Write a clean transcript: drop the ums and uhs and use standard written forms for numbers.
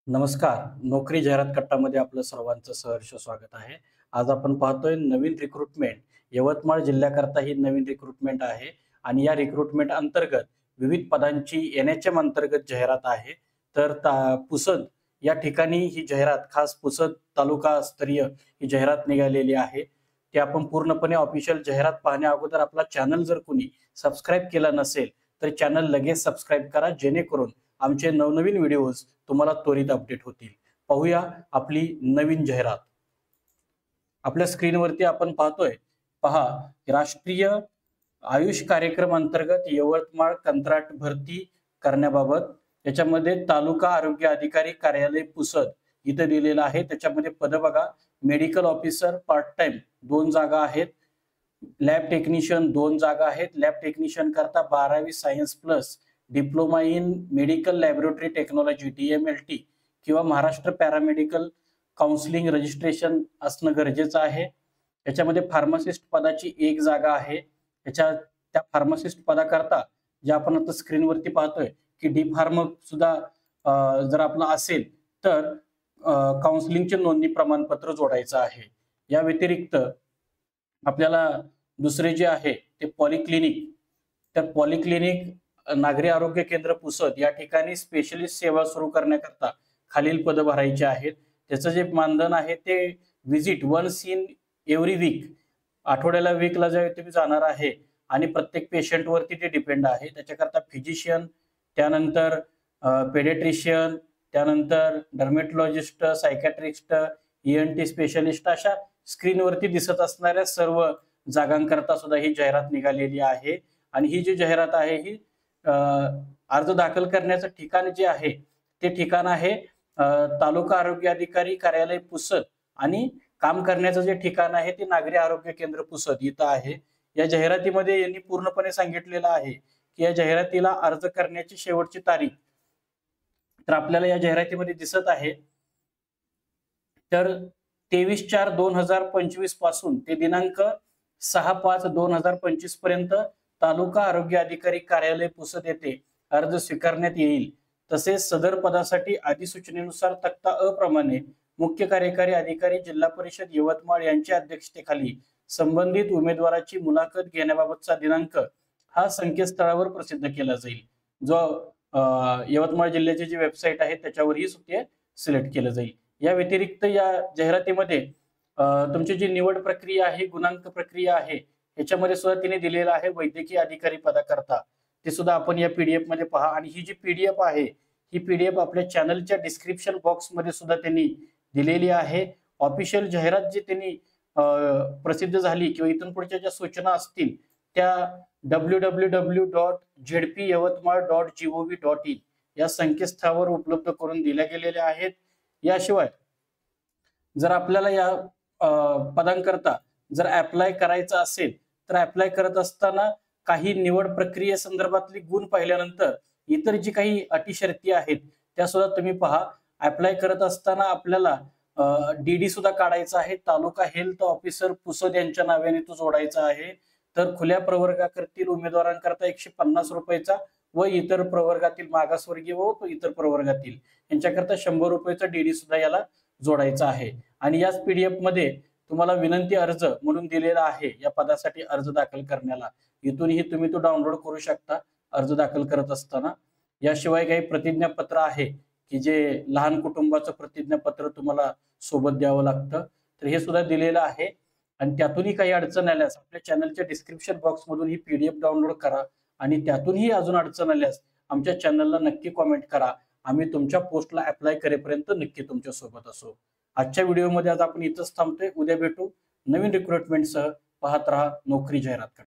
नमस्कार. नोकरी जाहिरात कट्टामध्ये आपलं सर्वांचं सहर्ष स्वागत आहे. आज आपण पाहतोय नवीन रिक्रुटमेंट. यवतमाळ जिल्ह्याकरता ही नवीन रिक्रुटमेंट आहे आणि या रिक्रुटमेंट अंतर्गत विविध पदांची एनएचएम अंतर्गत जाहिरात आहे. तर पुसद या ठिकाणी ही जाहिरात खास पुसद तालुका स्तरीय ही जाहिरात निघालेली आहे. ती आपण पूर्णपणे ऑफिशियल जाहिरात पाहण्या अगोदर आपला चॅनल जर कोणी सबस्क्राईब केला नसेल तर चॅनल लगेच सबस्क्राईब करा, जेणेकरून आमचे नवनवीन व्हिडिओज तुम्हाला त्वरित अपडेट होतील. पाहूया आपली नवीन जाहिरात. आपल्या स्क्रीनवरती आपण पाहतोय, पहा, राष्ट्रीय आयुष कार्यक्रम अंतर्गत यवतमाळ कंत्राट भरती करण्याबाबत याच्यामध्ये तालुका आरोग्य अधिकारी कार्यालय पुसद इथं दिलेलं आहे. त्याच्यामध्ये पद बघा, मेडिकल ऑफिसर पार्ट टाइम 2 जागा आहेत, लॅब टेक्निशियन 2 जागा आहेत. लॅब टेक्निशियन करता 12वी science plus diploma in medical laboratory technology DMLT किंवा महाराष्ट्र पॅरामेडिकल काउन्सिलिंग रजिस्ट्रेशन असणं गरजेचं आहे. याच्यामध्ये फार्मासिस्ट पदाची 1 जागा आहे. त्या फार्मासिस्ट पदाकरता जे आपण आता स्क्रीनवरती पाहतोय की डी फार्म सुद्धा जर आपलं असेल तर काउन्सिलिंगचे नोंदणी प्रमाणपत्र जोडायचं आहे. या व्यतिरिक्त आपल्याला दुसरे जे आहे ते पॉलिक्लिनिक, तर पॉलिक्लिनिक नागरी आरोग्य केंद्र पुसद या ठिकाणी स्पेशलिस्ट सेवा सुरू करण्याकरता खालील पद भरायचे आहेत. त्याचं जे मानधन आहे ते visit once in every week, आठवड्याला वीकला जे तुम्ही जाणार आहे आणि प्रत्येक पेशंट वरती ते डिपेंड आहे. त्याच्याकरता फिजिशियन, त्यानंतर पेडिट्रिशियन, त्यानंतर डर्मेटॉलॉजिस्ट, सायकॅट्रिस्ट, ENT स्पेशलिस्ट, अशा स्क्रीनवरती दिसत असणाऱ्या सर्व जागांकरता सुद्धा ही जाहिरात निघालेली आहे. आणि ही जी जाहिरात आहे ही अर्ज दाखल करण्याचं ठिकाण जे आहे ते ठिकाण आहे तालुका आरोग्य अधिकारी कार्यालय पुसद आणि काम करण्याचं जे ठिकाण आहे ते नागरी आरोग्य केंद्र पुसद इथं आहे. या जाहिरातीमध्ये यांनी पूर्णपणे सांगितलेलं आहे की या जाहिरातीला अर्ज करण्याची शेवटची तारीख तर आपल्याला या जाहिरातीमध्ये दिसत आहे तर 23/4/2025 पासून ते दिनांक 6/5/2025 पर्यंत तालुका आरोग्य अधिकारी कार्यालय पुसद येथे अर्ज स्वीकारण्यात येईल. तसेच सदर पदासाठी अधिसूचनेनुसार तक्ता अ प्रमाणे मुख्य कार्यकारी अधिकारी जिल्हा परिषद यवतमाळ यांच्या अध्यक्षतेखाली संबंधित उमेदवाराची मुलाखत घेण्याबाबतचा दिनांक हा संकेतस्थळावर प्रसिद्ध केला जाईल. जो यवतमाळ जिल्ह्याची जी वेबसाईट आहे त्याच्यावरही ते सिलेक्ट केलं जाईल. या व्यतिरिक्त या जाहिरातीमध्ये तुमची जी निवड प्रक्रिया आहे, गुणांक प्रक्रिया आहे, याच्यामध्ये सुद्धा तिने दिलेलं आहे वैद्यकीय अधिकारी पदाकरता. ते सुद्धा आपण या PDF मध्ये पहा. आणि ही जी PDF आहे ही PDF आपल्या चॅनलच्या डिस्क्रिप्शन बॉक्स मध्ये सुद्धा त्यांनी दिलेली आहे. ऑफिशियल जाहिरात जी त्यांनी प्रसिद्ध झाली किंवा इथून पुढच्या ज्या सूचना असतील त्या www.zpyavatmal.gov.in या संकेतस्थळावर उपलब्ध करून दिल्या गेलेल्या आहेत. याशिवाय जर आपल्याला या पदांकरता जर अप्लाय करायचं असेल तर अप्लाय करत असताना काही निवड प्रक्रियेसंदर्भातली गुण पाहिल्यानंतर इतर जी काही अटी शर्ती आहेत त्या सुद्धा तुम्ही पहा. अप्लाय करत असताना आपल्याला DD सुद्धा काढायचा आहे. तालुका हेल्थ ऑफिसर पुसद यांच्या नावाने तो जोडायचा आहे. तर खुल्या प्रवर्गातील उमेदवारांकरता 150 रुपयाचा व इतर प्रवर्गातील मागासवर्गीय व इतर प्रवर्गातील यांच्याकरता 100 रुपयाचा DD सुद्धा याला जोडायचा आहे. आणि याच PDF मध्ये तुम्हाला विनंती अर्ज म्हणून दिलेला आहे या पदासाठी अर्ज दाखल करण्याला. इथूनही तुम्ही तो डाउनलोड करू शकता अर्ज दाखल करत असताना. याशिवाय काही प्रतिज्ञापत्र आहे की जे लहान कुटुंबाचं प्रतिज्ञापत्र तुम्हाला सोबत द्यावं लागतं, तर हे सुद्धा दिलेलं आहे. आणि त्यातूनही काही अडचण आल्यास आपल्या चॅनलच्या डिस्क्रिप्शन बॉक्स मधून ही PDF डाउनलोड करा. आणि त्यातूनही अजून अडचण आल्यास आमच्या चॅनलला नक्की कॉमेंट करा. आम्ही तुमच्या पोस्टला अप्लाय करेपर्यंत नक्की तुमच्या सोबत असू. आजच्या व्हिडिओमध्ये आज आपण इथंच थांबतोय. उद्या भेटू नवीन रिक्रुटमेंटसह. पाहत रहा नोकरी जाहिरात.